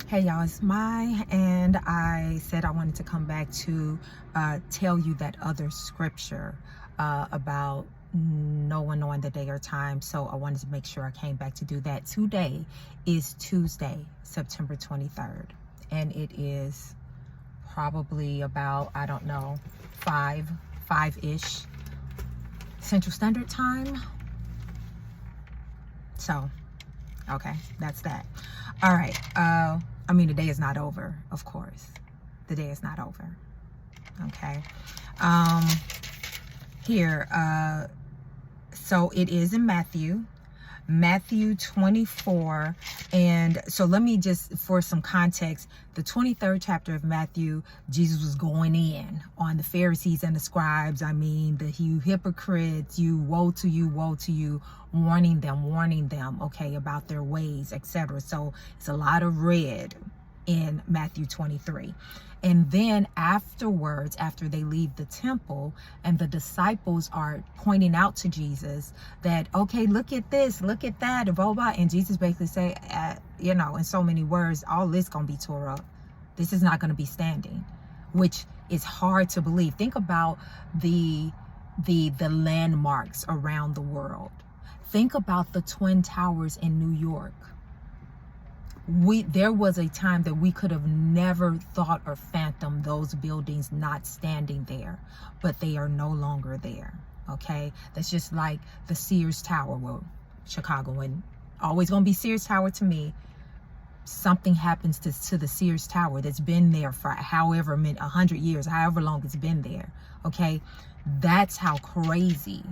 Hey y'all, it's Mai, and I said I wanted to come back to tell you that other scripture about no one knowing the day or time. So I wanted to make sure I came back to do that. Today is Tuesday, September 23rd, and it is probably about, I don't know, 5-ish Central Standard Time. So, okay, that's that. All right. I mean, the day is not over, of course. The day is not over. Okay. So it is in Matthew 24. And so let me just, for some context, the 23rd chapter of Matthew, Jesus was going in on the Pharisees and the scribes. I mean, you hypocrites, woe to you, warning them, okay, about their ways, etc. So it's a lot of red in Matthew 23. And then afterwards, after they leave the temple and the disciples are pointing out to Jesus that, okay, look at this, look at that, and blah, blah, and Jesus basically say, in so many words, all this gonna be tore up. This is not gonna be standing, which is hard to believe. Think about the landmarks around the world. Think about the Twin Towers in New York. There was a time that we could have never thought or fathomed those buildings not standing there, but they are no longer there. Okay, that's just like the Sears Tower. Well, Chicago, and always gonna be Sears Tower to me. Something happens to the Sears Tower that's been there for however many 100 years, however long it's been there. Okay, that's how crazy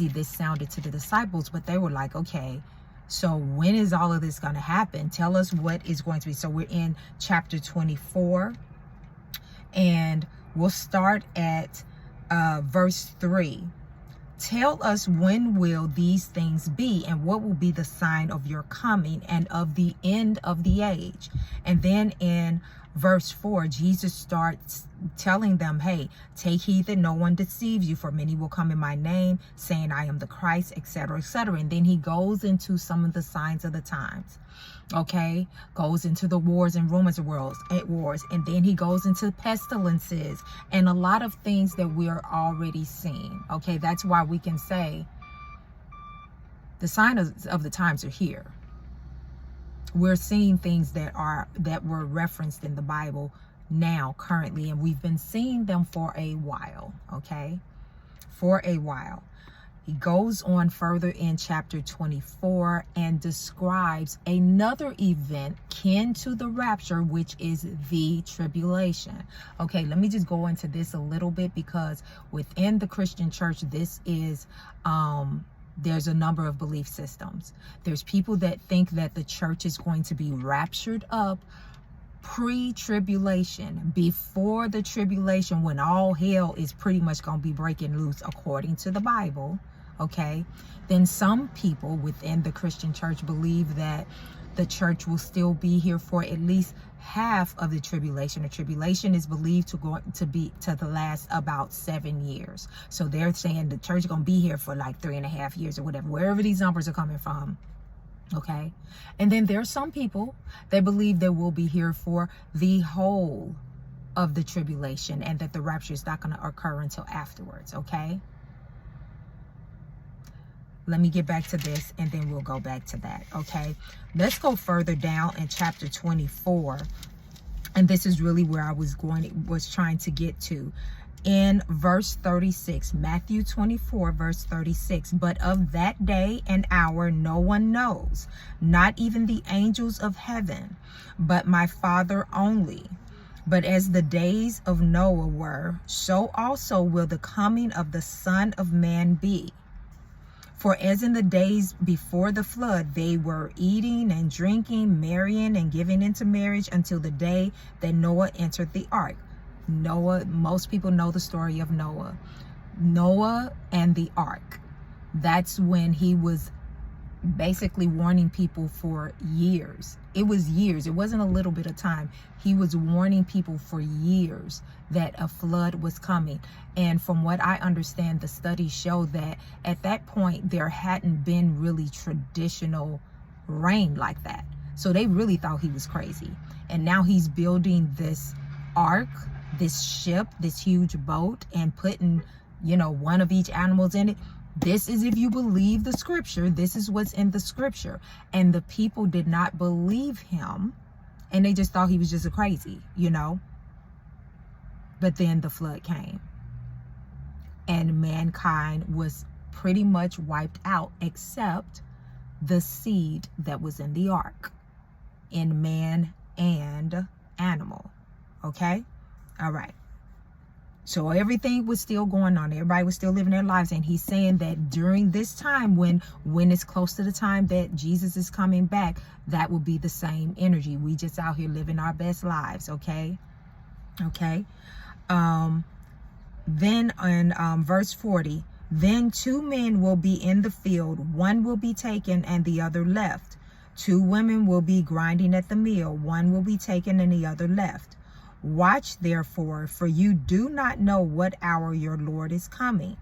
this sounded to the disciples. But they were like, okay, so when is all of this going to happen? Tell us what is going to be. So we're in chapter 24, and we'll start at verse 3. Tell us, when will these things be, and what will be the sign of your coming and of the end of the age? And then in verse 4, Jesus starts telling them, hey, take heed that no one deceives you, for many will come in my name, saying I am the Christ, etc., etc. And then he goes into some of the signs of the times. Okay, goes into the wars and rumors of wars, and then he goes into pestilences and a lot of things that we're already seeing. Okay, that's why we can say the signs of the times are here. We're seeing things that were referenced in the Bible now, currently, and we've been seeing them for a while. Okay, for a while. He goes on further in chapter 24 and describes another event kin to the rapture, which is the tribulation. Okay, let me just go into this a little bit, because within the Christian church, this is there's a number of belief systems. There's people that think that the church is going to be raptured up pre-tribulation, before the tribulation, when all hell is pretty much going to be breaking loose according to the Bible. Okay, then some people within the Christian church believe that the church will still be here for at least half of the tribulation. The tribulation is believed to last about 7 years. So they're saying the church is going to be here for like 3.5 years or whatever, wherever these numbers are coming from. Okay, and then there's some people that believe that we'll be here for the whole of the tribulation, and that the rapture is not going to occur until afterwards. Okay, let me get back to this, and then we'll go back to that. Okay, let's go further down in chapter 24, and this is really where I was trying to get to. In verse 36, Matthew 24, verse 36, but of that day and hour no one knows, not even the angels of heaven, but my Father only. But as the days of Noah were, so also will the coming of the Son of Man be. For as in the days before the flood, they were eating and drinking, marrying and giving into marriage, until the day that Noah entered the ark. Noah, most people know the story of Noah and the ark. That's when he was basically warning people for years. It was years. It wasn't a little bit of time. He was warning people for years that a flood was coming. And from what I understand, the studies show that at that point, there hadn't been really traditional rain like that. So they really thought he was crazy. And now he's building this ark, this ship, this huge boat, and putting, one of each animals in it. This is, if you believe the scripture, this is what's in the scripture. And the people did not believe him. And they just thought he was just a crazy, But then the flood came. And mankind was pretty much wiped out, except the seed that was in the ark, in man and animal. Okay? All right. So everything was still going on. Everybody was still living their lives. And he's saying that during this time, when it's close to the time that Jesus is coming back, that will be the same energy. We just out here living our best lives. Okay? Okay? Then in verse 40, then 2 men will be in the field, one will be taken and the other left. 2 women will be grinding at the mill, one will be taken and the other left. Watch therefore, for you do not know what hour your Lord is coming.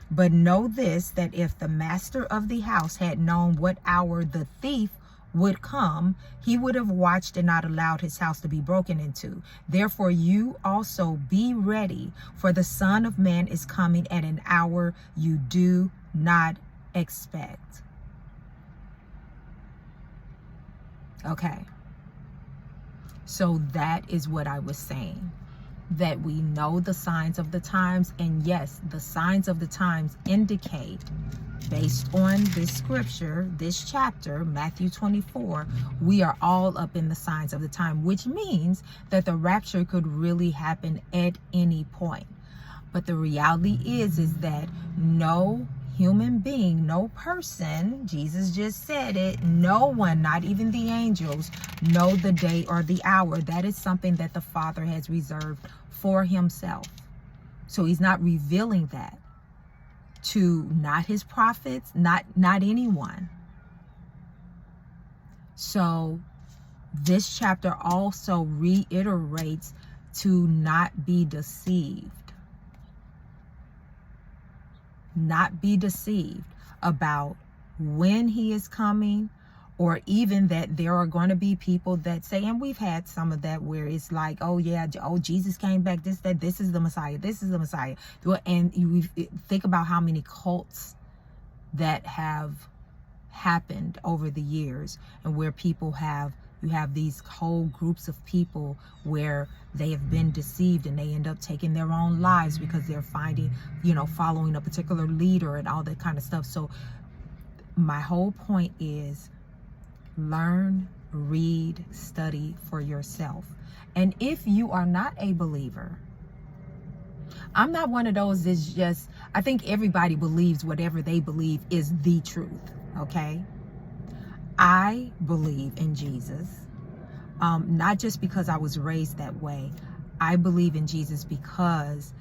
But know this, that if the master of the house had known what hour the thief would come, he would have watched and not allowed his house to be broken into. Therefore you also be ready, for the Son of Man is coming at an hour you do not expect. Okay. So that is what I was saying, that we know the signs of the times. And yes, the signs of the times indicate, based on this scripture, this chapter, Matthew 24, we are all up in the signs of the time, which means that the rapture could really happen at any point. But the reality is that no human being, no person, Jesus just said it, no one, not even the angels, know the day or the hour. That is something that the Father has reserved for himself. So he's not revealing that to not his prophets, not anyone. So this chapter also reiterates to not be deceived. Not be deceived about when he is coming, or even that there are going to be people that say, and we've had some of that, where it's like, oh yeah, oh Jesus came back, this is the Messiah, this is the Messiah. And you think about how many cults that have happened over the years, and where you have these whole groups of people where they have been deceived and they end up taking their own lives because they're following a particular leader and all that kind of stuff. So my whole point is, learn, read, study for yourself. And if you are not a believer, I'm not one of those that's just, I think everybody believes whatever they believe is the truth. Okay? I believe in Jesus, not just because I was raised that way. I believe in Jesus because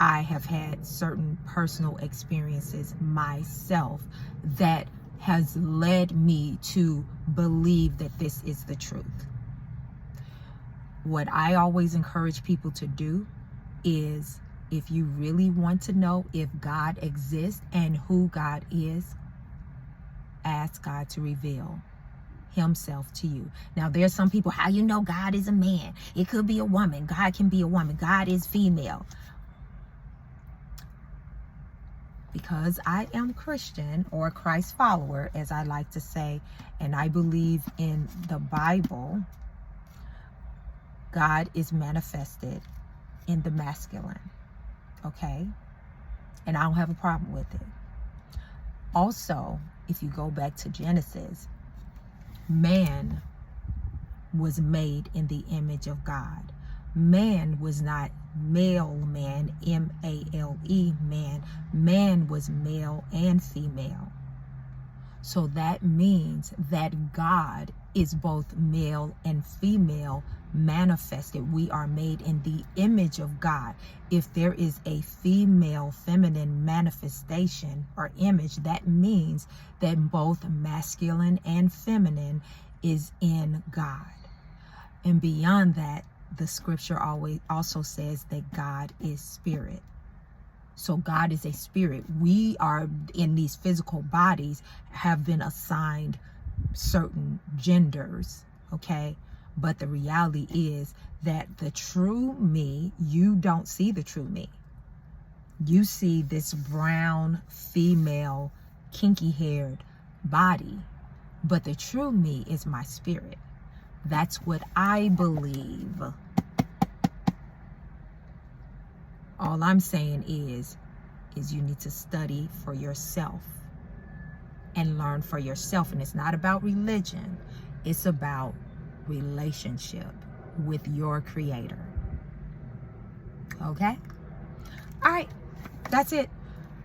I have had certain personal experiences myself that has led me to believe that this is the truth. What I always encourage people to do is, if you really want to know if God exists and who God is, ask God to reveal himself to you. Now, there's some people, how you know God is a man? It could be a woman. God can be a woman. God is female. Because I am Christian, or Christ follower, as I like to say, and I believe in the Bible, God is manifested in the masculine. Okay? And I don't have a problem with it. Also, if you go back to Genesis, man was made in the image of God. Man was not male man, M-A-L-E, man. Man was male and female. So that means that God is both male and female manifested. We are made in the image of God. If there is a female feminine manifestation or image, that means that both masculine and feminine is in God. And beyond that, the scripture also says that God is spirit. So God is a spirit. We are in these physical bodies, have been assigned certain genders, okay? But the reality is that the true me, you don't see the true me. You see this brown, female, kinky-haired body. But the true me is my spirit. That's what I believe. All I'm saying is you need to study for yourself and learn for yourself. And it's not about religion. It's about relationship with your creator. Okay? All right. That's it.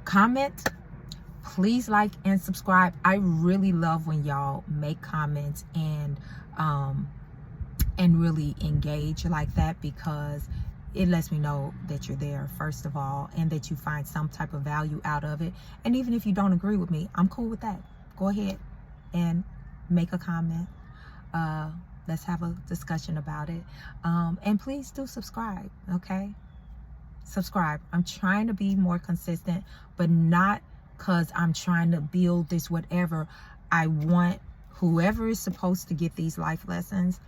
Comment. Please like and subscribe. I really love when y'all make comments and really engage like that, because it lets me know that you're there, first of all, and that you find some type of value out of it. And even if you don't agree with me, I'm cool with that. Go ahead and make a comment. Let's have a discussion about it. And please do subscribe, okay? Subscribe. I'm trying to be more consistent, but not because I'm trying to build this whatever. I want whoever is supposed to get these life lessons,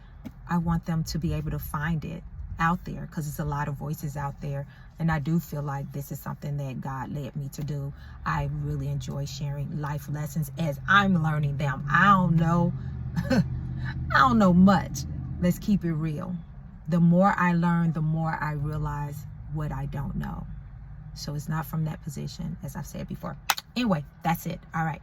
I want them to be able to find it out there, because there's a lot of voices out there, and I do feel like this is something that God led me to do. I really enjoy sharing life lessons as I'm learning them. I don't know I don't know much. Let's keep it real. The more I learn, the more I realize what I don't know. So it's not from that position, as I've said before. Anyway, that's it. All right.